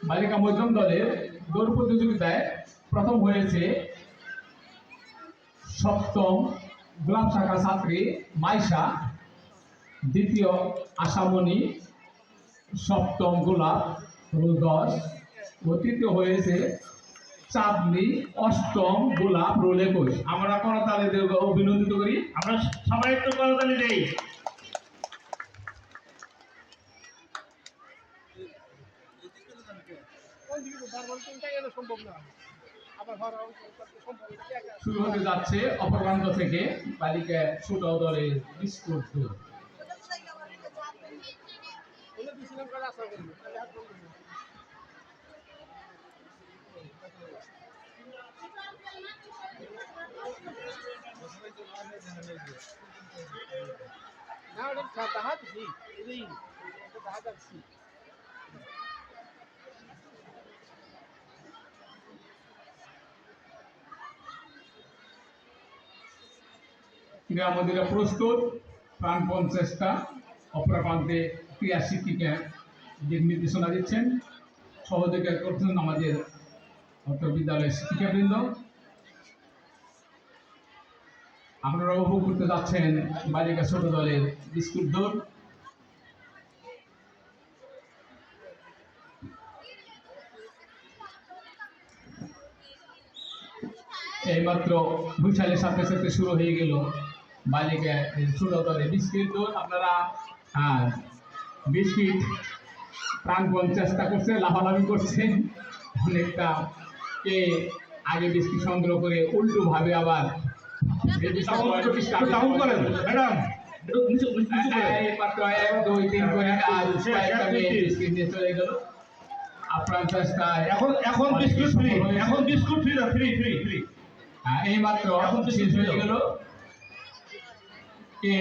বালিকা মধ্যম দলের দৌড় প্রতিযোগিতায় প্রথম হয়েছে সপ্তম গোলাপ শাখা ছাত্রী মাইশা, দ্বিতীয় আশামণি, সপ্তম গোলাপ রোল 10 ও তৃতীয় হয়েছে চাঁদনি, অষ্টম গোলাপ রোল 21। আমরা করতালি দিয়ে অভিনন্দিত করি। আমরা সবাই একটু করতালি দেই। শুরু হতে যাচ্ছে অপর প্রান্ত থেকে বালিকা ছোট দলের বিস্কুট দৌড়। আমাদের প্রস্তুত প্রাণপণ চেষ্টা। অপর প্রান্তে ক্রীড়া শিক্ষিকা দিক নির্দেশনা দিচ্ছেন, সহযোগিতা করছেন আমাদের বিদ্যালয়ের শিক্ষিকাবৃন্দ। আপনারা উপভোগ করতে যাচ্ছেন বালিকা ছোট দলের বিস্কুট দৌড়। এইমাত্র ভুইশালের সাথে সাথে শুরু হয়ে গেল বালিকা ছোট দলের বিস্কিট দৌড়। আপনারা বিস্কিট প্রাণপণ চেষ্টা করছেন, লাফালাফি করছেন। অনেকটা কে আগে বিস্কিট সংগ্রহ করে উল্টো ভাবে আবার চলে গেল আপনার চেষ্টায়। এখন বিস্কুট ফ্রি, এখন biscuit free free free free. এই মাত্র শেষ হয়ে গেল।